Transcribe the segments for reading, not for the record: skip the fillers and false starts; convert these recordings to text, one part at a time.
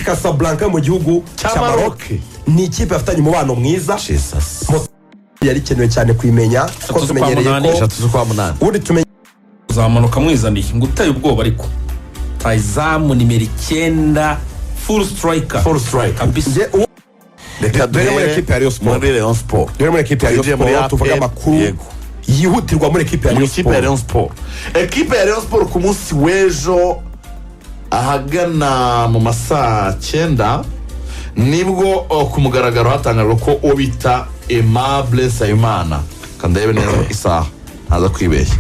Casablanca mu gihugu cya Maroc ni ikipe afitanye umubano mwiza yari kenewe cyane kwimenya ko tumenyereye ko 3 ubundi tumenye zamanuka mwizaniye ngo utaye ubwoba ariko Taizamu nimero 9 full striker reka dore muri equipe ya Rayon Sport dore muri equipe ya Rayon Sport tuvuga amakuru yihutirwa muri equipe ya Rayon Sport equipe ya Rayon Sport ku munsi w'ejo ahagana mu masaa 9 nibwo ku mugaragaro hatangajwe ko obita Aimable Nsabimana kandebe neza isaha ntaza kwibeshya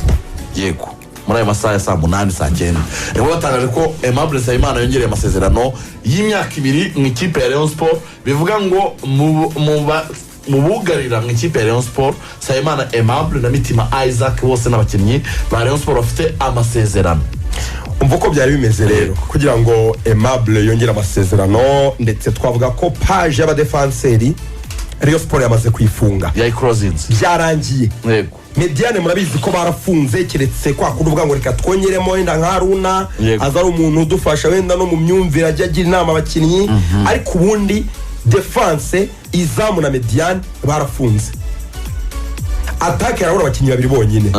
yego muri ayo masaha ya saa 8 saa 9 nibwo batangaje ko Aimable Nsabimana yongereye amasezerano y'imyaka 2 mu ikipe ya Rayon Sport bivuga ngo mu bugarira mu ikipe ya Rayon Sport Nsabimana Aimable na Mitima Isaac bose n'abakinnyi ba Rayon Sport bafite amasezerano. umva ko byari bimeze rero kugira ngo Aimable yongere amasezerano ndetse twavuga ko page y'abadefanseri Rayon Sport yamaze kwifunga ya closings byarangiye yego Mediane murabizi ko barafunze keretse kwa kuvuga ngo reka twongeremo wenda nka Haruna azari umuntu udufasha wenda no mu myumvire ajya agira inama abakinnyi ariko ubundi defense izamu na Mediane barafunze attaque yarabura abakinnyi babiri bonyine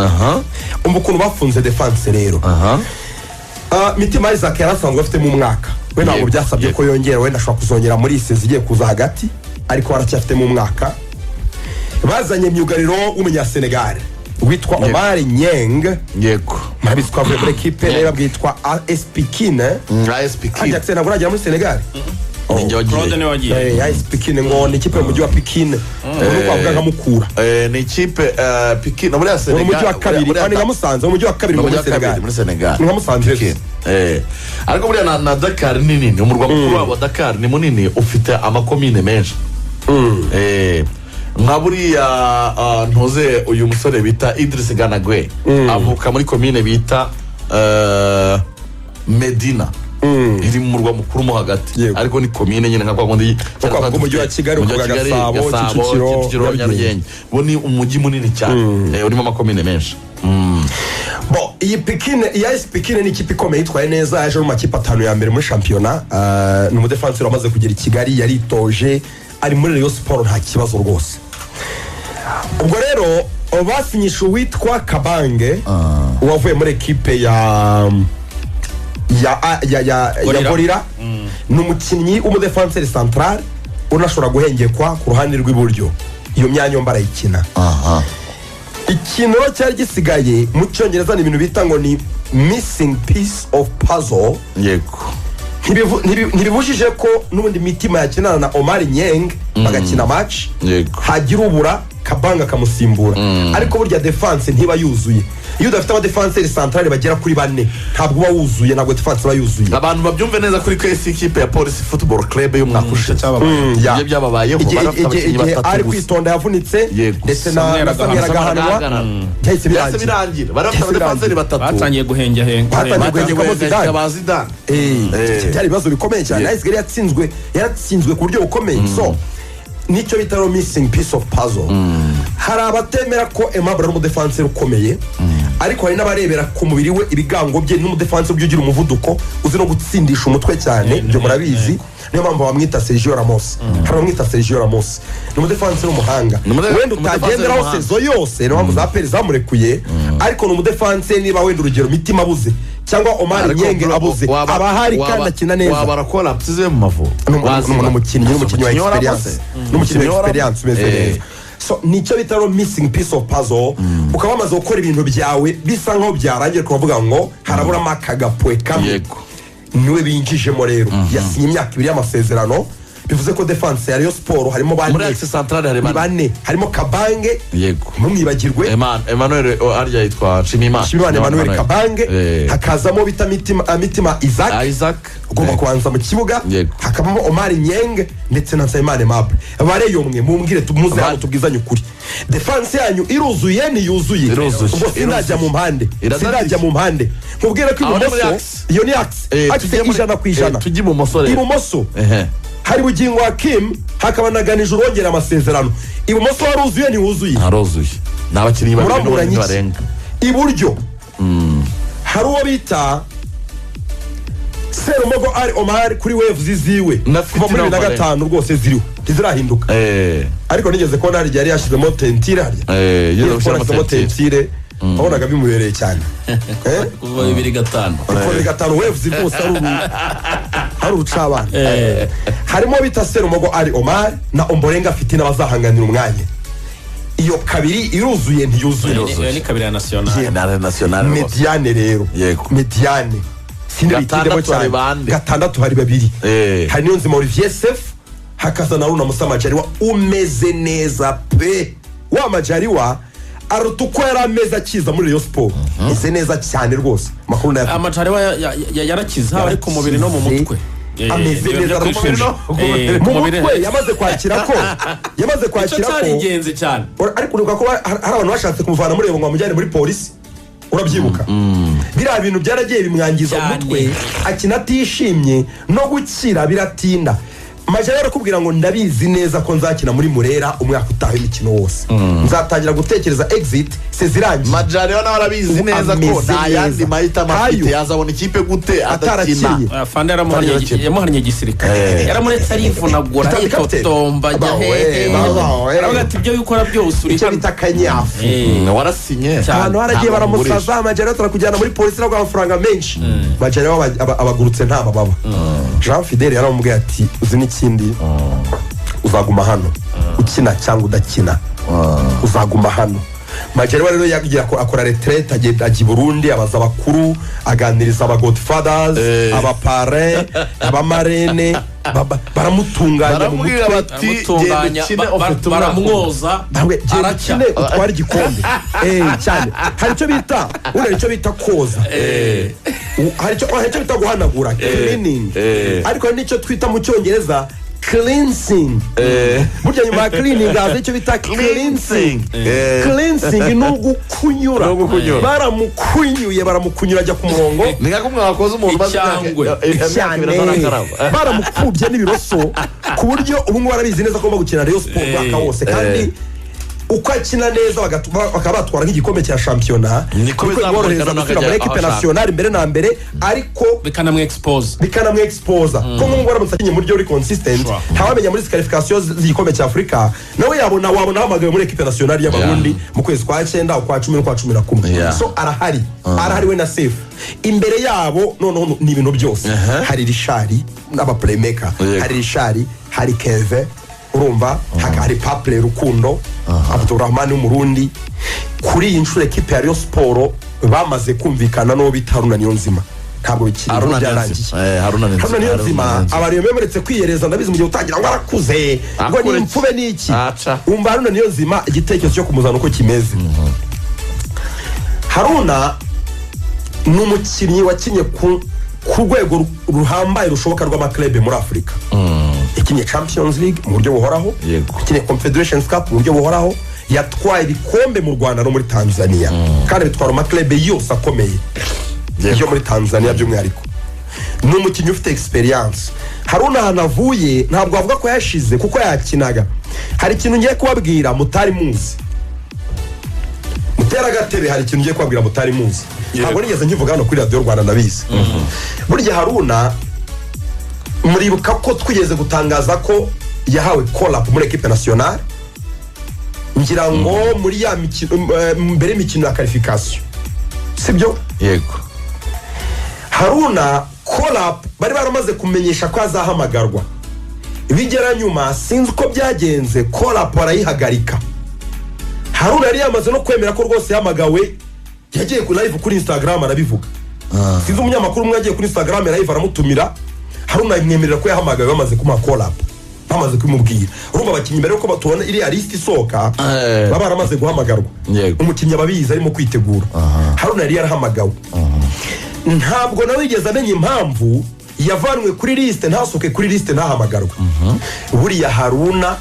umva ukuntu bafunze defense rero Mitima Isaac yarasanzwe afite mu mwaka we ntabwo byasabye ko yongera wenda ashobora kuzongera muri ise zigiye kuza hagati ariko baracyafite mu mwaka bazanye myugariro w'umunya Senegal witwa Omar Nyeng yego murabizi ko avuye muri equipe rero bwitwa AS Pikine ajya tsena burajya muri Senegal Claude wagiye AS Pikine ngo ni ikipe mu mujyi wa Pikine nuko avuga nka Mukura ni ikipe Pikine muri Senegal mu mujyi wa kabiri ani Musanze mu mujyi wa kabiri muri Senegal nka Musanze ariko buriya na Dakar ni nini umurwa mukuru wa Dakar ni munini ufite amakomine menshi nka buriya ntuze uyu musore bita Idriss Gana Gueye avuka muri komine bita Medina iri mu murwa mukuru mo hagati ariko ni komine nyine nka kwa kundi mu mujyi wa Kigali uvuga Gasabo Kicukiro Nyarugenge bo ni umujyi munini cyane urimo amakomine menshi. Bon iyi Pikine AS Pikine ni ikipe ikomeye itwaye neza yaje mu makipe 5 ya mbere muri championnat ni umudefanseri wamaze kugera i Kigali yaritoje ari muri Rayon Sport nta kibazo rwose. Ubwo rero basinyisha uwitwa Kabange wavuye muri equipe ya Gorira ni umukinnyi w'umudefanseri central unashobora guhengekwa ku ruhande rw'iburyo iyo myanya mbarayikina ikintu cyari gisigaye mu cyongereza ni ibintu bita ngo ni missing piece of puzzle yego ntibibujije ko n'ubundi Mitima yakinana na Omar Nyeng bagakina match hagira ubura Kabanga kamusimbura ariko burya defense ntiba yuzuye iyo udafite aba defenseur central bagera kuri 4 ntabwo uba wuzuye ntabwo defense ba yuzuye abantu babyumve neza kuri kwese ikipe ya Police Football Club y'umwaka ushize byababayeho ari kwitonda yavunitse ndetse na Samira gahanwa cyahise birangira barafite defenseur batatu batangiye guhengahenga Zidane cyari bibazo bikomeye cyane Nice yatsinzwe ku buryo bukomeye so nicyo bitaro missing piece of puzzle hari abatemera ko Aimable ari umudefenseur ukomeye ariko hari n'abarebera ku mubiri we ibigango bye n'umudefenseur byugira umuvuduko uzi no gutsindisha umutwe cyane byo murabizi niyo mpamvu bamwita Sergio Ramos ni umudefenseur w'umuhanga wenda utagenderaho sezo yose niyo mpamvu za peri zamurekuye ariko ni umudefenseur niba wenda urugero Mitima abuze cyangwa Omar Nyenge abuze abahari kandi akina neza wabarakora psize mu mavu n'umukinnyi wa experience meze neza so nicyo bitaro missing piece of puzzle ukaba bamaze gukora ibintu byawe bisa nkaho byarangiye kuvuga ngo harabura makagapwe kamwe niwe binjijemo rero yasinye imyaka 2 y'amasezerano bivuze ko defense ya Rayon Sport harimo muri axe centrale harimo Kabange yego mumwibagirwe Emmanuel arya yitwa Chimimana Emmanuel Kabange hakazamo bita Mitima Isaac ugomba kubanza mu kibuga hakabamo Omar Nyeng ndetse na Nsabimana Aimable bareyo mwe mumbwire tumuze hano tubwizanye ukuri defense yanyu iruzuye ni yuzuye ubwo sinajya mu mpande mubwire ko ibumoso iyo ni axe ijana ku ijana tujye ibumoso hari Bugingo Hakim hakaba na Ganijuru wongera amasezerano ibumoso waruzuye ni wuzuye haruzuye n'abakinnyi babiri barenga iburyo hari uwo bita Serumogo Ali Omar kuri waves ziwe kuva muri 2005 rwose ziriho ntizirahinduka ariko nigeze kubona hari yari yashizemo tentire yashizemo tentire wabonaga bimubereye cyane kuva 2005 waves rwose ari urucabana harimo bita Serumogo Ali Omar na Ombolenga Fitina bazahanganira umwanya iyo kabiri iruzuye ntiyuzuye ni kabiri ya national Mediane rero Mediane gatandatu hari bande gatandatu hari babiri hari Niyonzima Olivier Sef hakaza na Runa Musa Majaliwa umeze neza pe wa Majaliwa arutuko yari ameze akiza muri Rayon Sport ise neza cyane rwose makuru na Majaliwa yarakiza ari ku mubiri no mu mutwe ameze neza mu mutwe yamaze kwakira ko cyari ingenzi cyane ariko nuko hari abantu bashatse kumuvana muri Rayon ngo amujyane muri polisi urabyibuka biriya bintu byaragiye bimwangiza mu mutwe akina atishimye no gukira biratinda Majaliwa arakubwira ngo ndabizi neza ko nzakina muri Murera umwaka utaha imikino wose nzatangira gutekereza exit sezirangiye Majaliwa nawe arabizi neza ko nta yandi mahitamo afite yazabona ikipe gute atakina Fanda yamuhannye gisirikare yaramuretse arivunagura yitotomba ajya hehe aravuga ati ibyo bikora byose uri icyo bita kanyafu warasinye ahantu haragiye baramusaza Majaliwa turakujyana muri polisi nabwo amafaranga menshi Majaliwa abagurutse nta mababa Jean Fidel yaramubwiye ati uzi n'ikindi uzaguma hano ukina cyangwa udakina uzaguma hano Majaliwa rero yagiye akora retraite ajya i Burundi abaza abakuru aganiriza aba godfathers aba parrain aba marene baramutunganya mu mutwe baramwoza arakine utwara igikombe cyane hari icyo bita koza hari icyo bita guhanagura cleaning ariko nicyo twita mu cyongereza cleansing burya nyuma ya cleaning haza icyo bita cleansing ni ugukunyura baramukunyura ajya ku murongo ni nka kumwe wakoze umuntu baramukubye n'ibiroso ku buryo ubu ngubu barabizi neza ko bagomba gukina Rayon Sport umwaka wose kandi uko akina neza bakaba batwara nk'igikombe cya shampiyona niko bizaborohereza gusubira muri equipe nationale mbere na mbere ariko bikanamwexposa ko nk'ubu waramutse akinye mu buryo uri consistent ntawamenya muri qualification z'igikombe cya Afurika nawe wabona hamagaye muri equipe nationale y'Abarundi mu kwezi kwa 9 kwa 10 kwa 11 so arahari we na Safe imbere yabo noneho ni ibintu byose hari Rishari n'aba playmaker hari Rishari hari Kevin urumva hari Paple Rukundo Abdurrahman w'Umurundi kuri iyi nshuro equipe ya Rayon Sport bamaze kumvikana no bita Haruna Niyonzima ntabwo bikiri Haruna Niyonzima abariyo bemeretse kwiyereza ndabizi mu gihe utangira ngo arakuze ngo ni impfube n'iki umva Haruna Niyonzima igitekerezo cyo kumuzana uko kimeze Haruna ni umukinnyi wakinye ku rwego ruhambaye rushoboka rw'amaklebe muri Afurika ikinye Champions League mu buryo buhoraho ikinye Confederations Cup mu buryo buhoraho yatwaye ibikombe mu Rwanda no muri Tanzania kandi bitwara amaklebe yose akomeye yo muri Tanzania by'umwihariko ni umukinnyi ufite experience Haruna hanavuye ntabwo avuga ko yashize kuko yakinaga hari ikintu ngiye kubabwira mutari muzi mutera gatebe hari ikintu ngiye kubabwira mutari muzi ntabwo nigeze nkivuga hano kuri Radio Rwanda nabizi burya Haruna muribuka ko twigeze gutangaza ko yahawe call up muri equipe nationale ngira ngo muri ya mikino mbere y'imikino ya qualification sibyo yego Haruna call up bari baramaze kumenyesha ko azahamagarwa bigera nyuma sinzi uko byagenze call up barayihagarika Haruna yari yamaze no kwemera ko rwose yamagawe yagiye ku live kuri Instagram arabivuga sinzi umunyamakuru umwe yagiye kuri Instagram live aramutumira Haruna yimwemerera ko yahamagawe bamaze kuma call up bamaze kumubwira urumva abakinnyi mbere yuko batubona iriya list isoka baba baramaze guhamagarwa umukinnyi ababizi arimo kwitegura Haruna yari yarahamagawe ntabwo nawe yigeze amenya impamvu yavanwe kuri liste ntasoke kuri liste ntahamagarwa buriya Haruna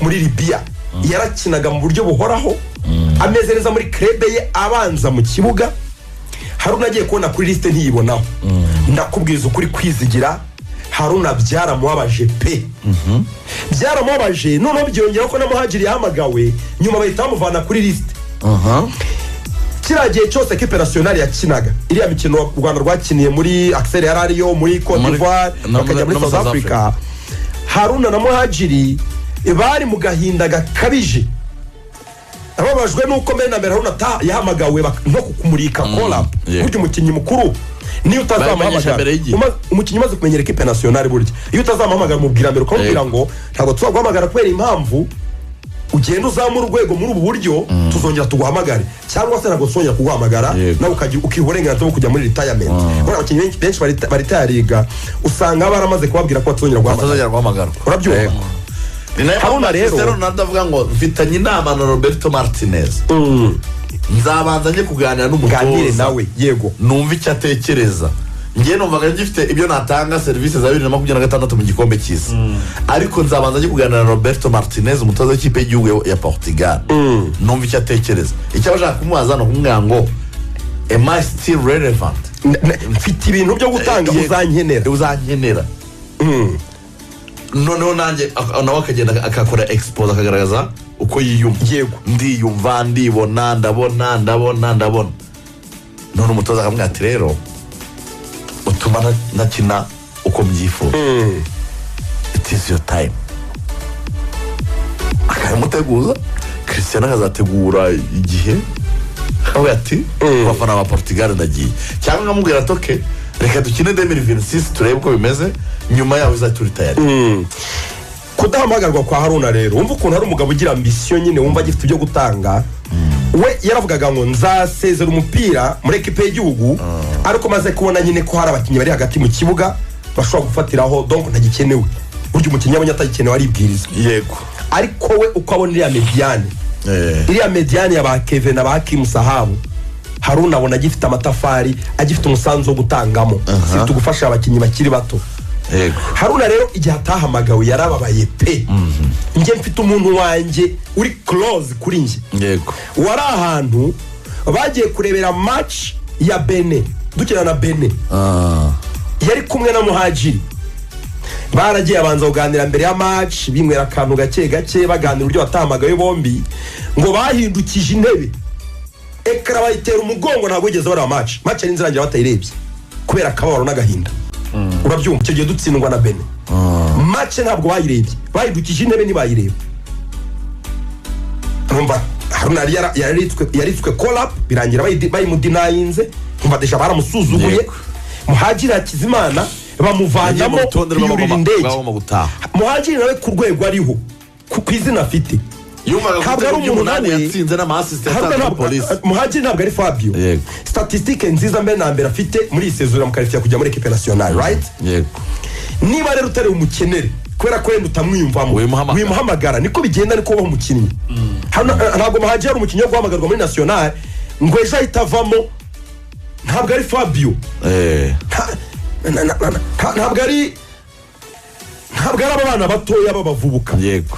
muri Libya yarakinaga mu buryo buhoraho ameze neza muri club ye abanza mu kibuga Haruna agiye kubona kuri liste ntiyibonaho ndakubwiza ukuri kwizigira Haruna byaramubabaje pe byaramubabaje none byongera ko na Muhajiri yahamagawe nyuma bahita bamuvana kuri liste kiriya gihe cyose ekipe nasiyonari yakinaga iriya mikino u Rwanda rwakiniye muri Axel Yarariyo muri Cote d'Ivoire bakajya muri South Africa, Haruna na Muhajiri bari mu gahinda gakabije, ababajwe nuko mbere na mbere Haruna yahamagawe no kumurika call up burya umukinnyi mukuru niyo utazamuhamagara umukinnyi umaze kumenyera ekipe nasiyonari burya iyo utazamuhamagara umubwira mbere ukamubwira ngo ntabwo tuzaguhamagara kubera impamvu ugenda uzamura urwego muri ubu buryo tuzongera tuguhamagare, cyangwa se ntabwo tuzongera kuguhamagara nawe ukiha uburenganzira bwo kujya muri retirement. Abakinnyi benshi baritayariga usanga baramaze kubabwira ko batazongera guhamagara, urabyumva. Haruna rero ndavuga ngo mfitanye inama na Roberto Martinez, nzabanza njye kuganira n'umutoza nawe yego numva icyo atekereza. Ngiye numvaga ngifite ibyo natanga serivisi za 2026 mu gikombe cy'isi, ariko nzabanza njye kuganira na Roberto Martinez umutoza w'ikipe y'igihugu ya Portugal, numva icyo atekereza. Icyo bashaka kumubaza no kumubwira ngo am I still relevant, mfite ibintu byo gutanga uzankenera. Noneho nanjye nawe akagenda akakora expose akagaragaza uko yiyumva, yego ndiyumva ndibona ndabona. None umutoza akamubwira ati rero utuma nakina uko mbyifuza, it is your time. Akamuteguza Cristiano akazategura igihe aho ati bafana ba Portugal ndagiye, cyangwa nkamubwira ati okay reka dukine 2026 turebe uko bimeze nyuma yaho izaturitaye. Kudahamagarwa kwa Haruna rero wumva ukuntu hari umugabo ugira ambition nyine wumva agifite ibyo gutanga. We yaravugaga ngo nzasezera umupira muri ekipe y'igihugu, ariko maze kubona nyine ko hari abakinnyi bari hagati mu kibuga bashobora gufatiraho, donc ntagikenewe. Burya umukinnyi abonye atagikenewe aribwiriza, yego. Ariko we uko abona iriya mediane y'aba Kevin na ba Kim Sahabu, Haruna abona agifite amatafari, agifite umusanzu wo gutangamo, si tugufasha abakinnyi bakiri bato. Haruna rero igihe atahamagawe yarababaye pe. Njye mfite umuntu wanjye uri close kuri njye, yego, wari ahantu bagiye kurebera match ya Benin, dukina na Benin, yari kumwe na Muhajiri. Baragiye abanza kuganira mbere ya match, binywera akantu gake baganira uburyo batahamagaye bombi, ngo bahindukije intebe ekara bayitera umugongo, ntabwo ugeze bara match yari nzirangira batayirebye kubera akababaro n'agahinda. Urabyumva icyo gihe dutsindwa na Benin, match ntabwo bayirebye, bahindukije intebe ntibayireba. Numva Haruna yaritswe call up birangira bayimudinayinze, numva desha baramusuzuguye. Muhajiri Hakizimana bamuvanamo yurira indege. Muhajiri nawe ku rwego ariho ku izina afite, ntabwo ari umuntu nawe yatsinze n'ama-assistant ya polisi. Muhajiri ntabwo ari Fabio. Statistique nziza mbere na mbere afite muri isezura mu karifiya kujya muri equipe nationale, right? Yego. Niba rero utari umukenere kubera ko yenda utamwiyumvamo wimuhamagara, niko bigenda, niko baho umukinnyi. Ntabwo Muhajiri ari umukinnyi wo guhamagarwa muri nationale ngo ejo ahita avamo. Ntabwo ari Fabio, ntabwo ari abana batoya babavubuka. Yego.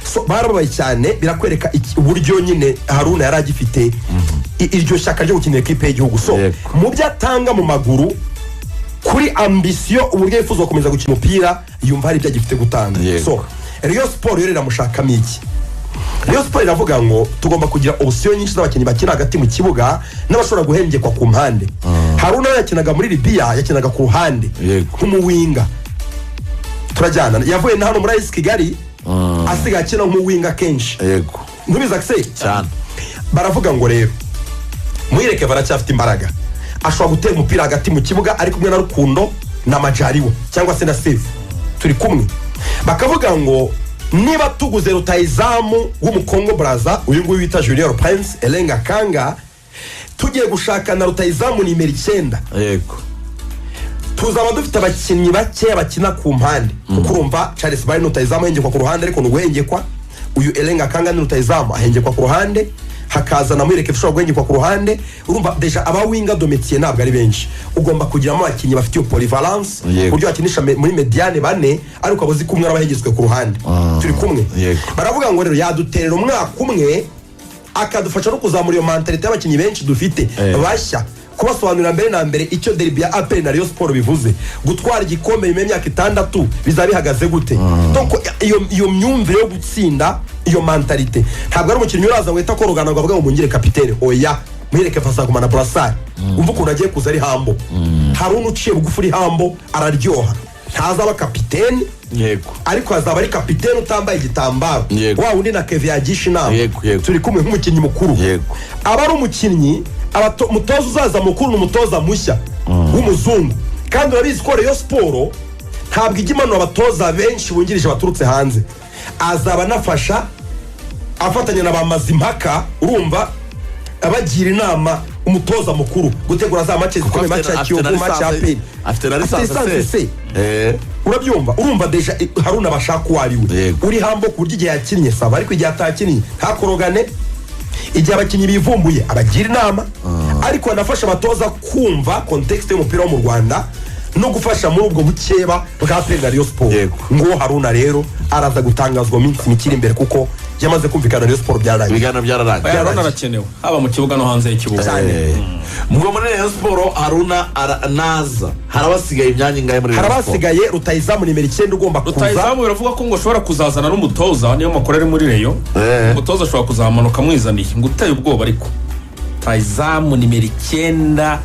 So barabaye cyane, birakwereka uburyo nyine Haruna yari agifite iryo shyaka ryo gukinira ekipe y'igihugu. So mu byo atanga mu maguru kuri ambition, uburyo yifuza gukomeza gukina umupira, yumva hari ibyo agifite gutanga. So Rayon Sport yo iramushakamo iki? Rayon Sport iravuga ngo tugomba kugira option nyinshi z'abakinnyi bakina hagati mu kibuga n'abashobora guhengekwa ku mpande. Haruna yakinaga muri Libya, yakinaga ku ruhande nk'umuwinga, turajyana. Yavuye na hano muri AS Kigali asigaye akina nk'umuwinga kenshi, yego, ntubiza se cyane. Baravuga ngo rero Muhireke baracyafite imbaraga, ashobora gutera umupira hagati mu kibuga ari kumwe na Rukundo na Majaliwa cyangwa se na Save, turi kumwe. Bakavuga ngo niba tuguze rutayizamu w'umukongo Braza, uyu nguyu wita Junior Prince Elenga Kanga, tugiye gushaka na rutayizamu nimero 9, yego, tuzaba dufite abakinnyi bake bakina ku mpande. Kuko urumva Charles Bari rutayizamu ahengekwa ku ruhande, ariko n'uguhengekwa uyu Elenga Kanga ni rutayizamu ahengekwa ku ruhande, hakaza na Muhireke ushobora guhengekwa ku ruhande. Urumva deja abawinga dometier ntabwo ari benshi, ugomba kugiramo abakinnyi bafite iyo polyvalence, uburyo bakinisha muri mediane bane ariko abazi kumwe n'abahengetswe ku ruhande. Turi kumwe. Baravuga ngo rero yaduterera umwaka umwe akadufasha no kuzamura iyo mentalite y'abakinnyi benshi dufite bashya, kubasobanurira mbere na mbere icyo derby ya APR na Rayon Sport bivuze, gutwara igikombe nyuma y'imyaka 6 bizaba bihagaze gute. Donc iyo myumvire yo gutsinda, iyo mentalite, ntabwo ari umukinnyi uraza wita ko rugana ngo avuga ngo mungire kapitene, oya, Muhireke azagumana burasari umva ukuntu agiye kuza ari hambo hari uciye bugufi uri hambo araryoha ntazaba kapiteni yego ariko azaba ari kapiteni utambaye igitambaro wa wundi na Kevin yagisha inama turi kumwe nk'umukinnyi mukuru aba ari umukinnyi umutoza uzaza mukuru n'umutoza mushya w'umuzungu kandi urabizi ko Rayon Sport ntabwo ijya imanura abatoza benshi bungirije baturutse hanze azaba anafasha afatanya na ba Mazimpaka urumva abagira inama umutoza mukuru gutegura za match zikomeye match ya Kiyovu match ya APR afite na lisansi urabyumva urumva deja Haruna bashaka wariwe uri hambo ku buryo igihe yakinnye saba ariko igihe atakinnye ntakorogane igihe abakinnyi bivumbuye abagira inama ariko anafasha abatoza kumva context y'umupira wo mu Rwanda no gufasha muri ubwo bukeba bwa Rayon Sport ngo Haruna rero araza gutangazwa minsi mikiri imbere kuko yamaze kumvikana Rayon Sport byararangiye Haruna arakenewe haba mu kibuga no hanze y'ikibuga mubwo muri Rayon Sport Haruna naza harabasigaye imyanya ingahe muri Rayon Sport harabasigaye rutayizamu nimero 9 ugomba kuza rutayizamu biravuga ko ngo ashobora kuzazana n'umutoza niyo makuru ari muri Rayon umutoza ashobora kuzamanuka mwizaniye ngo uteye ubwoba ariko rutayizamu nimero 9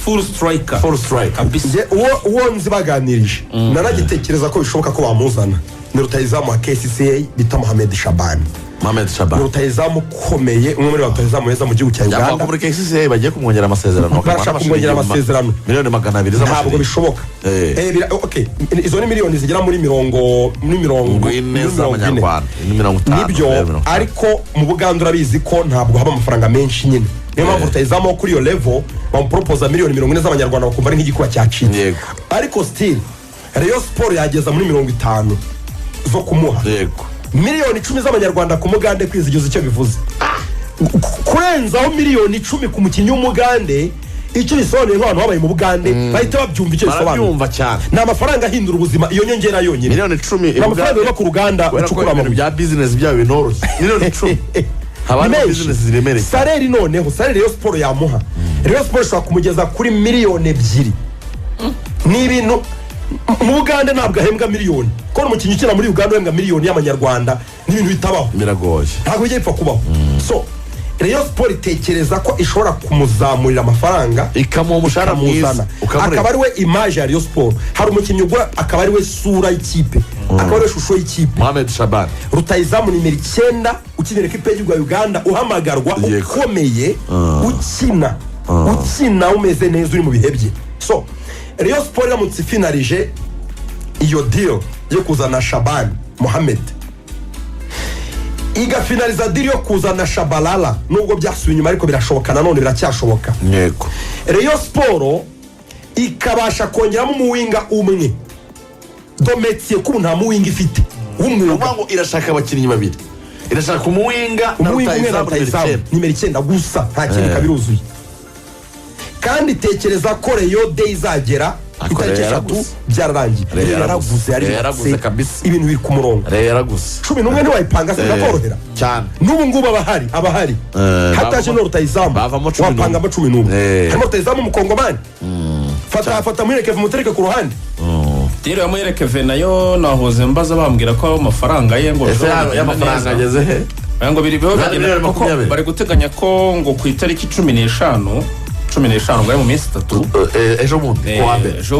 full striker uwo nzi baganirije nanagitekereza ko bishoboka ko bamuzana ni rutayizamu wa KCCA bita Mohamed Shaban rutayizamu ukomeye umwe muri rutayizamu beza mu gihugu cya Uganda yavuga muri KCCA bagiye kumwongera amasezerano barashaka kumwongera amasezerano miliyoni 200 z'amasezerano ntabwo bishoboka okay izo ni miliyoni zigera muri mirongo z'amanyarwanda nibyo ariko mu Buganda urabizi ko ntabwo haba amafaranga menshi nyine niyo mpamvu rutayizamu kuri iyo level bamupropoza miliyoni 40 z'amanyarwanda bakumva ari nk'igikuba cyacitse ariko still Rayon Sport yageza muri 50 zo kumuha miliyoni 10 z'amanyarwanda ku Mugande kwizigiza icyo bivuze kurenzaho miliyoni 10 ku mukinnyi w'Umugande icyo bisobanuye nk'abantu babaye mu Bugande bahita babyumva icyo bisobanuye ni amafaranga ahindura ubuzima iyo nyongera yonyine miliyoni 10 ni amafaranga yo ku ruganda ucukura mu bya business byabo binoroshye miliyoni 10 habana business ziremereye salary noneho salary Rayon Sport yamuha Rayon Sport ishobora kumugeza kuri miliyoni 2 ni ibintu mu Uganda ntabwo ahembwa miliyoni ko umukinnyi ukina muri Uganda ahembwa miliyoni y'amanyarwanda n'ibintu bitabaho biragoye ntabwo bijya bipfa kubaho so Rayon Sport itekereza ko ishobora kumuzamurira amafaranga ikamuha umushahara mwiza akaba ari we image ya Rayon Sport hari umukinnyi ugura akaba ari we sura y'ikipe akaba ari we shusho y'ikipe Mohamed Shaban rutayizamu nimero 9 ukinira ikipe y'igihugu ya Uganda uhamagarwa ukomeye ukina umeze neza uri mu bihe bye so Rayon Sport iramutse finalije iyo deal yo kuzana Shaban Mohamed igafinaliza deal yo kuzana Shabalala nubwo byasubiye inyuma ariko birashoboka nanone biracyashoboka yego Rayon Sport ikabasha kongeramo umuwinga umwe Dometier ko nta muwinga ifite umwuga ngo irashaka abakinnyi babiri irashaka umuwinga na rutayizamu nimero 9 gusa nta kintu kabiruzuye kandi tekereza ko Rayon Day izagera itariki 3 byararangiye yaraguze kabisa ibintu biri ku murongo yaraguze 11 ntiwayipanga se gakorohera cyane n'ubu ngubu abahari hataje no rutayizamu wapanga mo 11 harimo rutayizamu mukongomani fata Muhireke mutereke ku ruhande Tiro Muhireke nayo nahoze mbaza bambwira ko amafaranga ye ngo y'amafaranga ageze he ngo biri bari guteganya ko ngo ku itariki 15 ngo mu minsi 3 ejo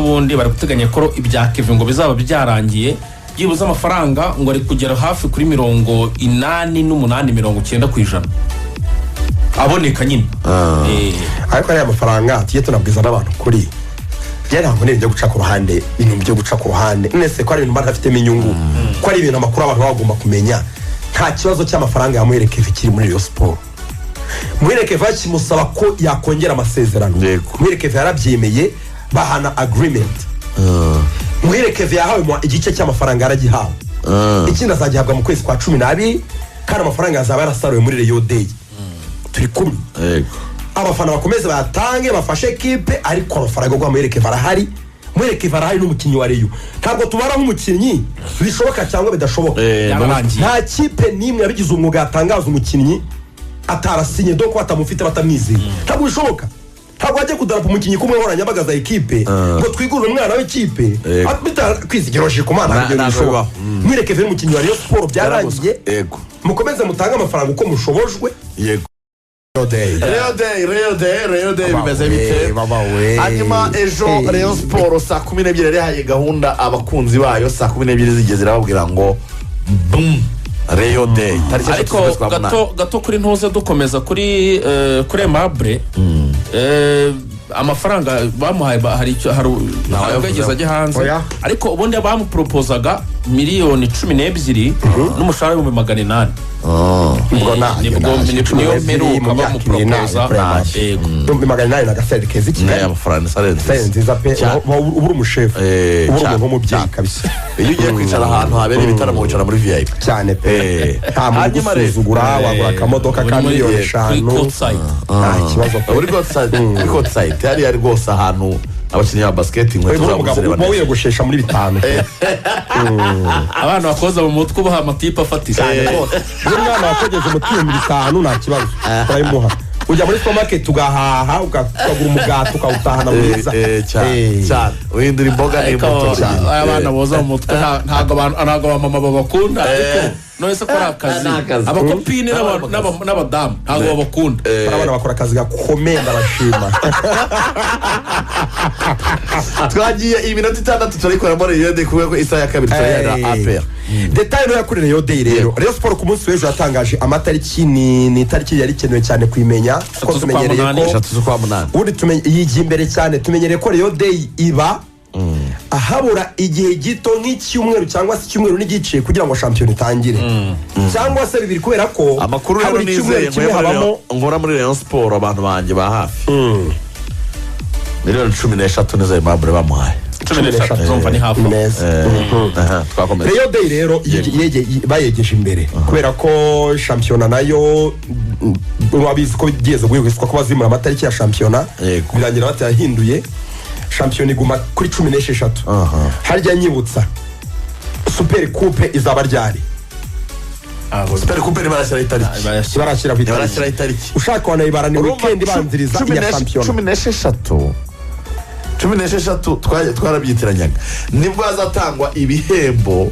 bundi bari guteganya ko ibya Kevin ngo bizaba byarangiye yibuza amafaranga ngo ari kugera hafi kuri 88-90% aboneka nyine ariko ari amafaranga tugiye tunabwiza n'abantu kuri ntabwo ni ibyo guca ku ruhande ibintu byo guca ku ruhande nese ko ari ibintu badafitemo inyungu ko ari ibintu amakuru abantu bagomba kumenya nta kibazo cy'amafaranga ya Muhireke kiri muri Rayon Sport Muhireke kimusaba ko yakongera amasezerano Muhireke yarabyemeye bahana agreement Muhireke yahawe igice cy'amafaranga yaragihawe ikindi azagihabwa mu kwezi kwa 12 kandi amafaranga azaba yarasaruwe muri Rayon Day turi kumwe abafana bakomeze batange bafashe equipe ariko amafaranga gwa Muhireke barahari Muhireke barahari n'umukinnyi wa Rayon ntabwo tubara nk'umukinnyi bishoboka cyangwa bidashoboka nta kipe nimwe yabigize umwuga yatangaza umukinnyi atarasinye doko batamufite batamwizeye ntabwo bishoboka ntabwo ajya kudarapo umukinnyi kumwe horanyabagaza equipe ngo twigurire umwana w'ikipe atbita kwizigiroje ku mana ibyo bishoboka Muhireke n'umukinnyi wa Rayon Sport byarangiye mukomeze mutange amafaranga uko mushobojwe Real Day bimeze bite hanyuma ejo Rayon Sport saa 12 yari yahaye gahunda abakunzi bayo saa 12 zigeze irababwira ngo boom Rayon Day ariko gato kuri ntuze dukomeza kuri Aimable amafaranga bamuhaye hari ntabwo ajya hanze ariko ubundi bamupropozaga miliyoni 12 n'umushahara w'ibihumbi 800 niyo mperuka bamupropoza ibihumbi 800 n'agaseri keza iki amafaranga sare nziza pe ubura umushefu ubura umuntu w'umubyeyi kabisa iyo ugiye kwicara ahantu habera ibitaramo wicara muri VIP cyane pe nta muntu gusuzugura wagura akamodoka ka miliyoni 5 nta kibazo uri courtside yari rwose ahantu abakinnyi ba basket inkweto zabo zireba neza wiyogoshesha muri 5 abana bakoza mu mutwe ubaha amatipe afatira iyo mwana wakogeje umutima muri 5 nta kibazo turayimuha ujya muri supermarket ugahaha ukagura umugati ukawutahana mwiza cyane uhindura imboga n'imbuto abana boza mu mutwe ntago mama babakunda ariko none se kora akazi abakopine n'abadamu ntago babakunda abana bakora akazi gakomeye ndabashima twagiye iminota 6 turikora muri Rayon Day kubera ko isaha ya kabiri turayana APR detail no yakuri Rayon Day rero Rayon Sport ku munsi w'ejo yatangaje amatariki ni tariki yari kenewe cyane kwimenya ko tumenyereye ko 3/8 ubundi yigiye imbere cyane tumenyereye ko Rayon Day iba ahabura igihe gito nk'icyumweru cyangwa se icyumweru n'igice kugira ngo shampiyona itangire cyangwa se bibiri kubera ko amakuru rero nizeye nkora muri Rayon Sport abantu banje ba hafi miliyoni 13 nizo Aimable bamuhaye 13 zumva ni hafi twakomeza Rayon Day rero bayegeje imbere kubera ko shampiyona nayo urabizi ko bigeze guhizwa ko bazimura amatariki ya shampiyona birangira batayahinduye shampiyona iguma kuri 16 harya nyibutsa super coupe izaba ryari super coupe barashyira itariki ushaka wanayibara ni weekend banziriza ya shampiyona 16 twarabyitiranyanga nibwo azatangwa ibihembo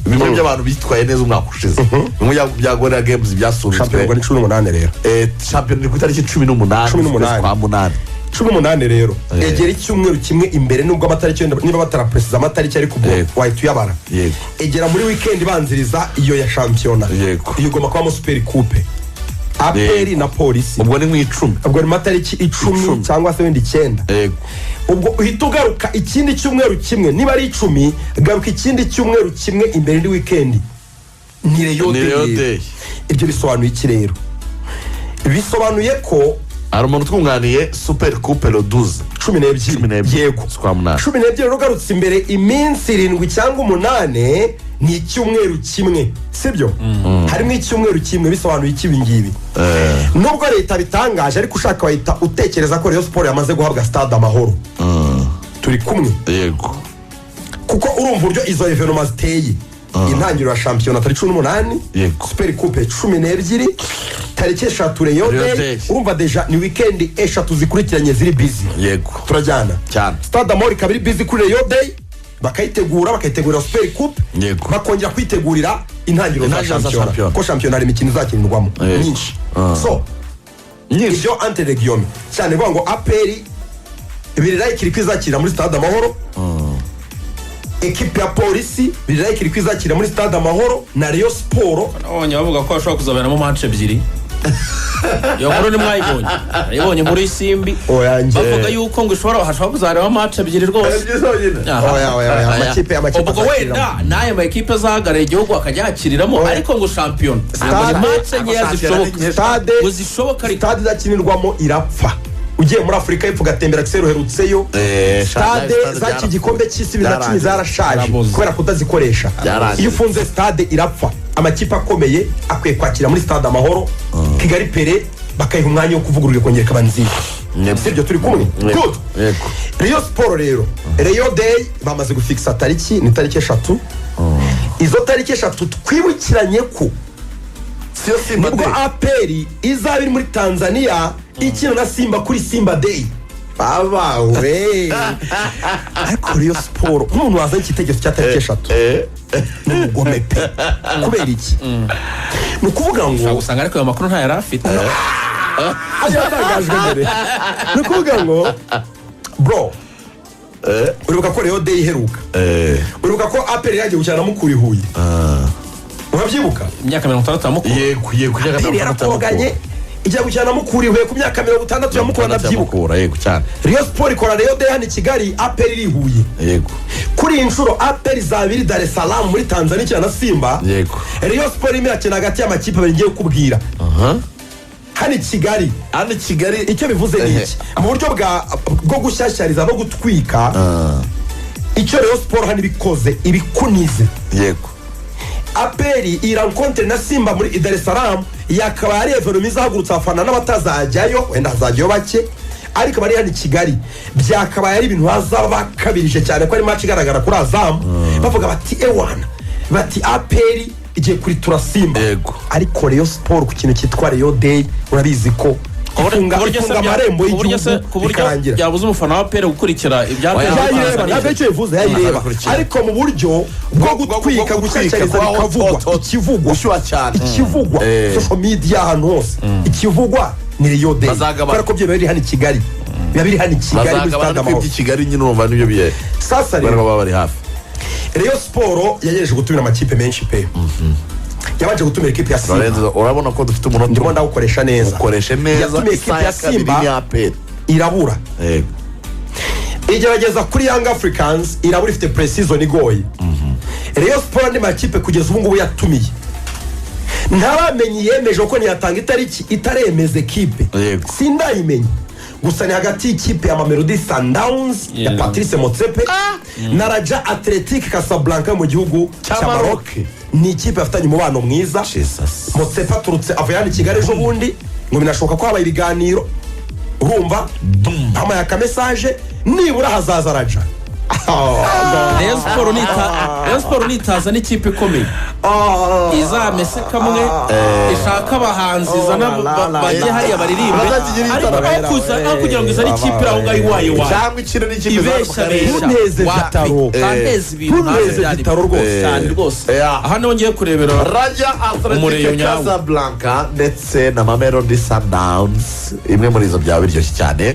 bimwe by'abantu bitwaye neza umwaka ushize bimwe bya Gorilla Games byasubitswe shampiyona ni 18 rero shampiyona ni ku itariki 18 18 rero egera icyumweru kimwe imbere nubwo amatariki niba batarapresiza amatariki ariko ubwo wahita uyabara egera muri weekend banziriza iyo ya shampiyona iyo igomba kubamo super coupe APR na polisi ubwo ni mu 10 ubwo ni matariki 10 cyangwa se wenda 9 ubwo uhita ugaruka ikindi cyumweru kimwe niba ari 10 garuka ikindi cyumweru kimwe imbere ni weekend ni Rayon Day ibyo bisobanuye iki rero bisobanuye ko hari umuntu twunganiye super coupe le 12 12 yego 12 rero garutse imbere iminsi 7 cyangwa 8 ni icyumweru kimwe sibyo harimo icyumweru kimwe bisobanuye iki bingibi nubwo leta bitangaje ariko ushaka wahita utekereza ko Rayon Sport yamaze guhabwa stade Amahoro turi kumwe yego kuko urumva uryo izo evenement ziteye intangiriro ya shampiyona tariki 18 super coupe 12 tariki 3 Rayon Day urumva deja ni weekend 3 zikurikiranye ziri busy yego turajyana cyane stade Amahoro kabiri busy kuri Rayon Day bakayitegura super coupe bakongera kwitegurira intangiriro za shampiyona ko shampiyona hari imikino izakinirwamo nyinshi so ibyo ante region cyane vuga ngo APR biriraye kiri kwizakira muri stade Amahoro ekipe ya polisi biriraye kiri kwizakira muri stade Amahoro na Rayon Sport nabonye bavuga ko bashobora kuzaberamo match ebyiri iyo nkuru nimwayibonye ayibonye muri Simbi bavuga yuko ngo hashobora kuzareba match ebyiri rwose amakipe ubwo wenda naye ama ekipe zahagarariye igihugu akajya yakiriramo ariko ngo shampiyona match nkeya zishoboka stade izakinirwamo irapfa ugiye muri Afrika y'Epfo gatembera Kisero herutseyo stade zaki gikombe cy'isi 2010 zarashaje kubera kutazikoresha iyo ufunze stade irapfa amakipe akomeye akwiye kwakira muri stade Amahoro Kigali Pere bakayiha umwanya wo kuvugurura kongera kabanzi sibyo turi kumwe good Rayon Sport rero Rayon Day bamaze gufixa tariki ni tariki 3 izo tariki 3 twibukiranye ko nibwo APR izaba iri muri Tanzania ikina na Simba kuri Simba Day babawe ariko Rayon Sport nk'umuntu wazanye ikitegeko cya tariki 3 n'umugome pe kubera iki ni ukuvuga ngo usanga ariko ayo makuru nta yari afite yatangajwe mbere ni ukuvuga ngo bro uribuka ko Rayon Day iheruka uribuka ko APR yagiye gukina na Mukura i Huye urabyibuka imyaka 60 ya Mukura yego APR yarakoganye ijya gukina na Mukura i Huye ku myaka 60 ya Mukura ndabyibuka yego cyane Rayon Sport ikora Rayon Day hano i Kigali APR iri i Huye yego kuri iyi nshuro APR zabiri Dar es Salaam muri Tanzania na Simba yego Rayon Sport imwe yakina hagati y'amakipe abiri ngiye kubwira hano i Kigali icyo bivuze ni iki mu buryo bwo gushyashyariza no gutwika icyo Rayon Sport hano ibikoze ibikunize yego APR irankontre na Simba muri Dar es Salaam yakaba ari evenement izahagurutsa abafana n'abatazajyayo wenda hazajyayo bake ariko bari hano i Kigali byakabaye ari ibintu hazaba bakabirije cyane ko ari match igaragara kuri Azam bavuga bati ewana bati APR igiye kuri Simba ariko Rayon Sport ku kintu cyitwa Rayon Day urabizi ko ifunga amarembo y'igihugu bikarangira yabuze umufana wa APR gukurikira ibyayireba nabyo icyo bivuze yayireba ariko mu buryo bwo gutwika gushyakiriza bikavugwa ikivugwa social media ahantu hose ikivugwa ni Rayon Day kubera ko byo biri hano i Kigali biba biri hano i Kigali muri stade Amahoro Kigali nyine urumva nibyo biye sasa rero bari hafi Rayon Sport yagejeje gutumira amakipe menshi pe yabanje gutumira ikipe ya Simba urabona ko dufite umunota ndimo ndawukoresha neza yatumiye ikipe ya Simba irabura igerageza kuri Young Africans irabura ifite pre-season igoye Rayon Sport andi makipe kugeza ubu ngubu yatumiye ntaramenye yemeje ko ntiyatanga itariki itaremeze ekipe sindayimenye gusa ni hagati y'ikipe ya Mamelodi Sundowns ya Patrice Motsepe na Raja Athletic Casablanca mu gihugu cya Maroc ni ikipe afitanye umubano mwiza Motsepe aturutse avuye hano i Kigali ejo bundi ngo binashoboka ko habaye ibiganiro urumva amaye akamesaje nibura hazaza Raja Rayon Sport nitaza n'ikipe ikomeye izamese kamwe ishaka abahanzi izana bajye hariya baririmbe ariko kugira ngo izane ikipe aho ngaho iwaye cyangwa ikino n'ikipe ntuneze Vitaro kanteze ibintu Vitaro rwose aha niho ngiye kurebera Raja Athletic Casablanca ndetse na Mamelodi Sundowns imwe muri izo byaba biryoshye cyane.